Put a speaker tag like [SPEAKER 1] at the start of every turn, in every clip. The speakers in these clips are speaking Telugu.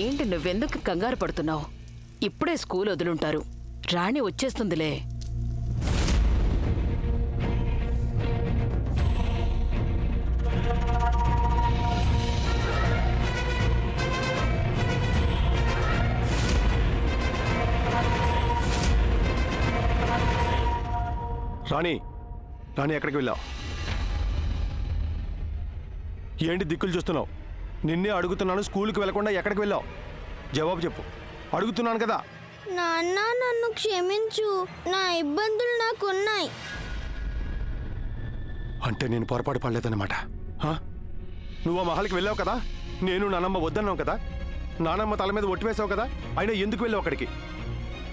[SPEAKER 1] ఏంటి నువ్వెందుకు కంగారు పడుతున్నావు? ఇప్పుడే స్కూల్ వదులుంటారు. రాణి వచ్చేస్తుందిలే.
[SPEAKER 2] రాణి, రాణి ఎక్కడికి వెళ్ళావు? ఏంటి దిక్కులు చూస్తున్నావు? నిన్నే అడుగుతున్నాను, స్కూల్కి వెళ్లకుండా ఎక్కడికి వెళ్ళావు? జవాబు చెప్పు. అడుగుతున్నాను కదా.
[SPEAKER 3] నాన్న, నన్ను క్షమించు. నా ఇబ్బందులు నాకున్నాయి.
[SPEAKER 2] అంటే నేను పొరపాటు పడలేదన్నమాట. నువ్వు ఆ మహల్కి వెళ్ళావు కదా, నేను నానమ్మ వద్దన్నావు కదా, నానమ్మ తల మీద ఒట్టి వేసావు కదా, అయినా ఎందుకు వెళ్ళావు అక్కడికి?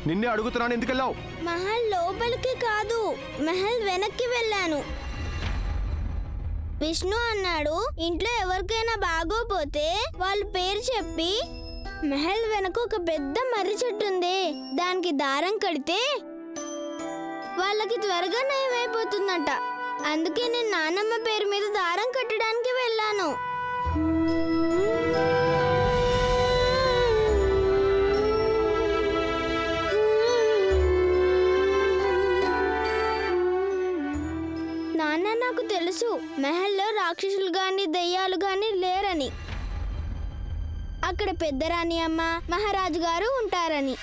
[SPEAKER 2] నిన్నే అడుగుతున్నాను, ఎందుకు వెళ్ళావు?
[SPEAKER 3] మహల్ లోపలికి కాదు, మహల్ వెనక్కి వెళ్ళాను. విష్ణు అన్నాడు, ఇంట్లో ఎవరికైనా బాగోపోతే వాళ్ళ పేరు చెప్పి మహల్ వెనక ఒక పెద్ద మర్రి చెట్టు ఉంది, దానికి దారం కడితే వాళ్ళకి త్వరగా నయమైపోతుందంట. అందుకే నేను నానమ్మ పేరు మీద దారం కట్టడానికి వెళ్ళాను. నాన్న, నాకు తెలుసు మహల్లో రాక్షసులు గాని దయ్యాలు గాని లేరని. అక్కడ పెద్దరాణి అమ్మ, మహారాజు గారు ఉంటారని.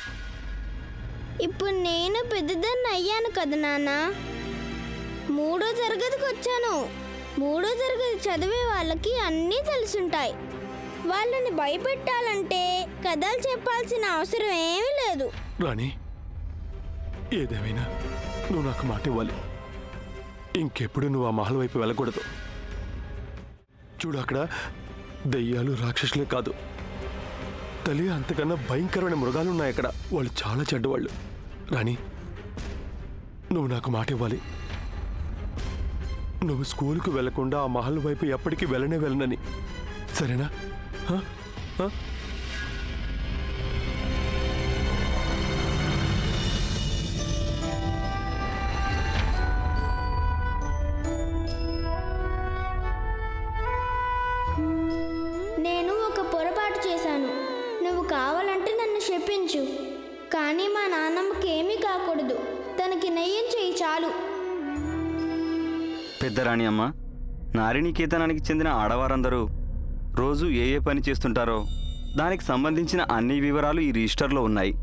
[SPEAKER 3] ఇప్పుడు నేను పెద్దదాన్ని అయ్యాను కదా నాన్న. 3వ తరగతికి వచ్చాను. 3వ తరగతి చదివే వాళ్ళకి అన్నీ తెలుసుంటాయి. వాళ్ళని భయపెట్టాలంటే కథలు చెప్పాల్సిన అవసరం ఏమీ లేదు.
[SPEAKER 2] రాణి, ఏదేమైనా నువ్వు నాకు మాట ఇవ్వాలి. ఇంకెప్పుడు నువ్వు ఆ మహల్ వైపు వెళ్ళకూడదు. చూడు, అక్కడ దయ్యాలు రాక్షసులే కాదు, తల్లి అంతకన్నా భయంకరమైన మృగాలు ఉన్నాయి అక్కడ. వాళ్ళు చాలా చెడ్డవాళ్ళు. రాణి, నువ్వు నాకు మాట ఇవ్వాలి. నువ్వు స్కూల్కి వెళ్లకుండా ఆ మహల్ వైపు ఎప్పటికీ వెళ్ళనని, సరేనా?
[SPEAKER 3] నేను ఒక పొరపాటు చేశాను. నువ్వు కావాలంటే నన్ను శపించు, కానీ మా నాన్నమ్మకి ఏమీ కాకూడదు. తనకి నయ్యం చెయ్యి చాలు.
[SPEAKER 4] పెద్దరాణి అమ్మ, నారినికేతనానికి చెందిన ఆడవారందరూ రోజు ఏ ఏ పని చేస్తుంటారో దానికి సంబంధించిన అన్ని వివరాలు ఈ రిజిస్టర్లో ఉన్నాయి.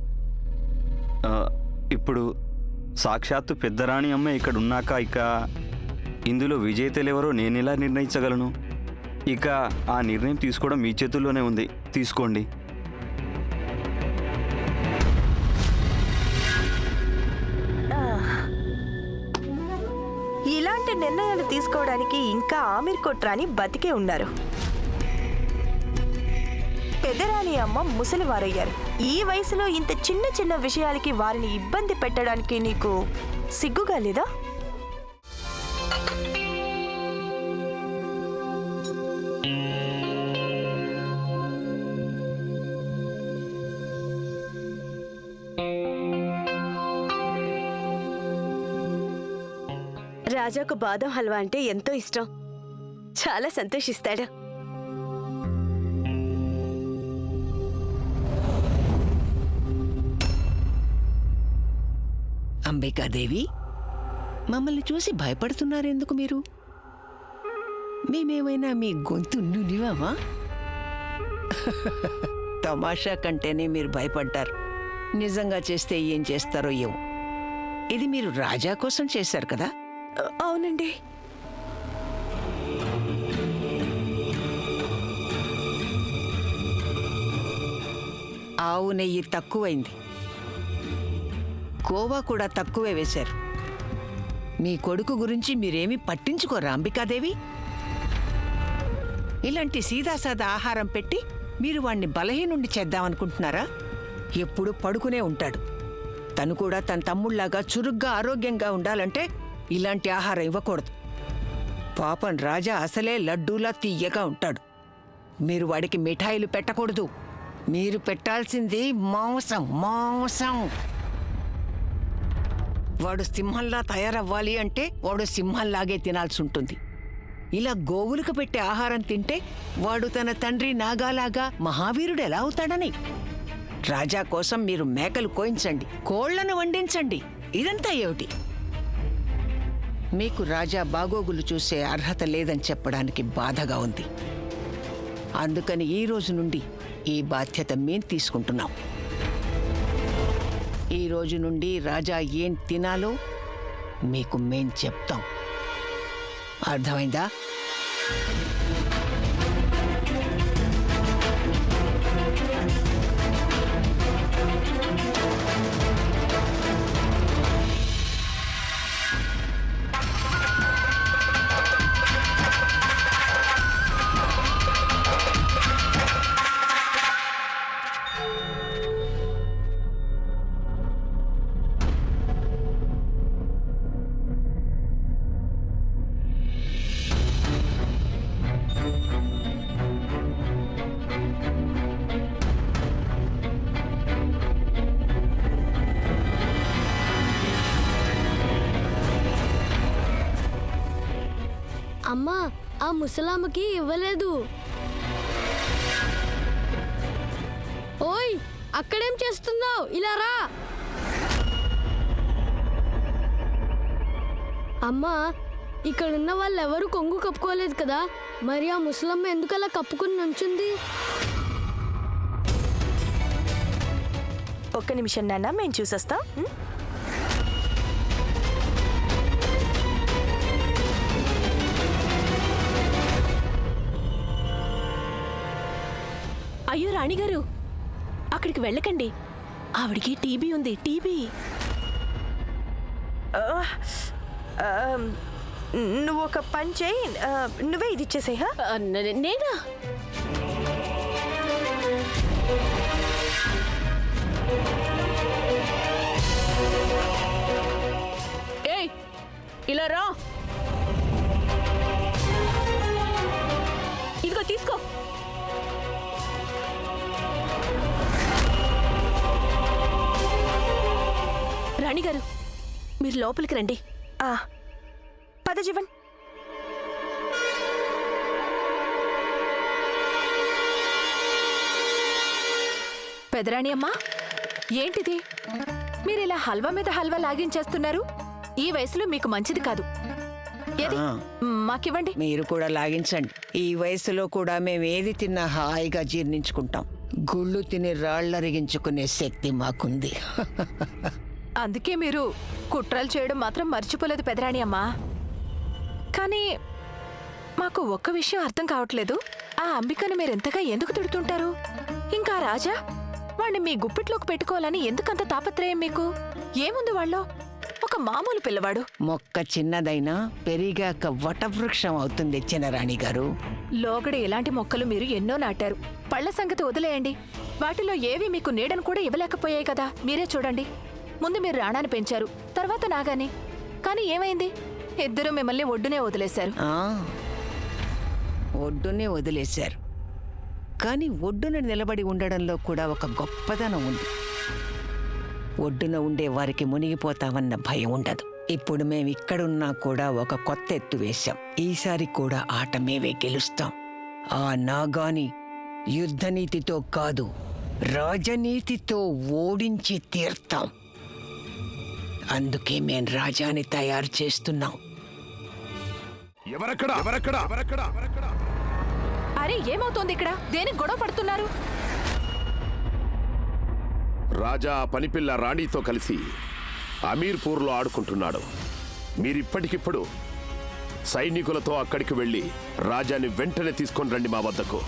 [SPEAKER 4] ఇప్పుడు సాక్షాత్తు పెద్దరాణి అమ్మ ఇక్కడ ఉన్నాక ఇక ఇందులో విజేతలెవరో నేనెలా నిర్ణయించగలను? ఇక ఆ నిర్ణయం తీసుకోవడం మీ చేతుల్లోనే ఉంది. తీసుకోండి.
[SPEAKER 5] ఇలాంటి నిర్ణయాలు తీసుకోవడానికి ఇంకా ఆమిర్ కొట్రాని బతికే ఉన్నారు. పెద్దరాణి అమ్మ ముసలివారయ్యారు. ఈ వయసులో ఇంత చిన్న చిన్న విషయాలకి వారిని ఇబ్బంది పెట్టడానికి నీకు సిగ్గుగా లేదా? రాజాకు బాదం హల్వా అంటే ఎంతో ఇష్టం. చాలా సంతోషిస్తాడు.
[SPEAKER 6] అంబికాదేవి, మమ్మల్ని చూసి భయపడుతున్నారెందుకు మీరు? మేమేమైనా మీ గొంతు నులివామా? తమాషా కంటేనే మీరు భయపడ్డారు. నిజంగా చేస్తే ఏం చేస్తారో ఏమో. ఇది మీరు రాజా కోసం చేశారు కదా?
[SPEAKER 5] అవునండి.
[SPEAKER 6] ఆవు నెయ్యి తక్కువైంది, కోవా కూడా తక్కువే వేశారు. మీ కొడుకు గురించి మీరేమీ పట్టించుకోరా అంబికాదేవి? ఇలాంటి సీదాసాదా ఆహారం పెట్టి మీరు వాణ్ణి బలహీనుండి చేద్దామనుకుంటున్నారా? ఎప్పుడు పడుకునే ఉంటాడు. తను కూడా తన తమ్ముళ్లాగా చురుగ్గా ఆరోగ్యంగా ఉండాలంటే ఇలాంటి ఆహారం ఇవ్వకూడదు. పాపం రాజా అసలే లడ్డూలా తీయగా ఉంటాడు. మీరు వాడికి మిఠాయిలు పెట్టకూడదు. మీరు పెట్టాల్సింది మాంసం. మాంసం. వాడు సింహంలా తయారవ్వాలి అంటే వాడు సింహంలాగే తినాల్సి ఉంటుంది. ఇలా గోవులకు పెట్టే ఆహారం తింటే వాడు తన తండ్రి నాగాలాగా మహావీరుడు ఎలా అవుతాడని. రాజా కోసం మీరు మేకలు కోయించండి, కోళ్లను వండించండి, ఇదంతా ఏమిటి? మీకు రాజా బాగోగులు చూసే అర్హత లేదని చెప్పడానికి బాధగా ఉంది. అందుకని ఈ రోజు నుండి ఈ బాధ్యత మేం తీసుకుంటున్నాం. ఈ రోజు నుండి రాజా ఏం తినాలో మీకు మేం చెప్తాం. అర్థమైందా?
[SPEAKER 3] అమ్మా, ఆ ముసలామ్మకి ఇవ్వలేదు. ఓయ్, అక్కడేం చేస్తున్నావు? ఇలా రా. అమ్మా, ఇక్కడున్న వాళ్ళెవరూ కొంగు కప్పుకోలేదు కదా, మరి ఆ ముసలమ్మ ఎందుకలా కప్పుకుని నుంచుంది?
[SPEAKER 5] ఒక్క నిమిషం నాన్న, మేము చూసొస్తాం.
[SPEAKER 7] అయ్యో రాణిగారు, అక్కడికి వెళ్ళకండి. ఆవిడికి టీబీ ఉంది, టీబీ.
[SPEAKER 5] నువ్వు ఒక పని చేయి, నువ్వే ఇది ఇచ్చేసే.
[SPEAKER 7] నేనా? ఏయ్, ఇలా రా. ఇదిగో తీసుకో. రాణిగారు, మీరు లోపలికి రండి.
[SPEAKER 5] పద జీవన్.
[SPEAKER 7] పెదరాణి అమ్మా, ఏంటిది? మీరు ఇలా హల్వా మీద హల్వా లాగించేస్తున్నారు. ఈ వయసులో మీకు మంచిది కాదు. ఏది మాకివ్వండి.
[SPEAKER 6] మీరు కూడా లాగించండి. ఈ వయసులో కూడా మేము ఏది తిన్నా హాయిగా జీర్ణించుకుంటాం. గుళ్ళు తిని రాళ్లరిగించుకునే శక్తి మాకుంది.
[SPEAKER 7] అందుకే మీరు కుట్రలు చేయడం మాత్రం మర్చిపోలేదు పెదరాణి అమ్మా. కానీ మాకు ఒక్క విషయం అర్థం కావట్లేదు. ఆ అంబికను మీరెంతగా ఎందుకు తిడుతుంటారు? ఇంకా రాజా వాణ్ణి మీ గుప్పిట్లోకి పెట్టుకోవాలని ఎందుకంత తాపత్రయం మీకు? ఏముంది వాళ్ళు? ఒక మామూలు పిల్లవాడు.
[SPEAKER 6] మొక్క చిన్నదైనా పెరిగాక వటవృక్షం అవుతుంది చిన్నరాణి గారు.
[SPEAKER 7] లోగడ ఇలాంటి మొక్కలు మీరు ఎన్నో నాటారు. పళ్ల సంగతి వదిలేయండి. వాటిలో ఏవి మీకు నీడను కూడా ఇవ్వలేకపోయాయి కదా. మీరే చూడండి. ముందు మీరు రాణాన్ని పెంచారు, తర్వాత నాగాని. కానీ ఏమైంది? ఇద్దరు మిమ్మల్ని ఒడ్డునే వదిలేశారు.
[SPEAKER 6] ఒడ్డునే వదిలేశారు. కానీ ఒడ్డున నిలబడి ఉండడంలో కూడా ఒక గొప్పదనం ఉంది. ఒడ్డున ఉండే వారికి మునిగిపోతామన్న భయం ఉండదు. ఇప్పుడు మేము ఇక్కడున్నా కూడా ఒక కొత్త ఎత్తు వేశాం. ఈసారి కూడా ఆట మేమే గెలుస్తాం. ఆ నాగాని యుద్ధనీతితో కాదు, రాజనీతితో ఓడించి తీర్తాం. అందుకే మేం రాజాని తయారు చేస్తున్నాం.
[SPEAKER 7] అరే, ఏమవుతోంది ఇక్కడ? దేనికి గొడవ పడుతున్నారు?
[SPEAKER 8] రాజా పనిపిల్ల రాణితో కలిసి అమీర్పూర్లో ఆడుకుంటున్నాడు. మీరిప్పటికిప్పుడు సైనికులతో అక్కడికి వెళ్ళి రాజాని వెంటనే తీసుకొని రండి మా వద్దకు.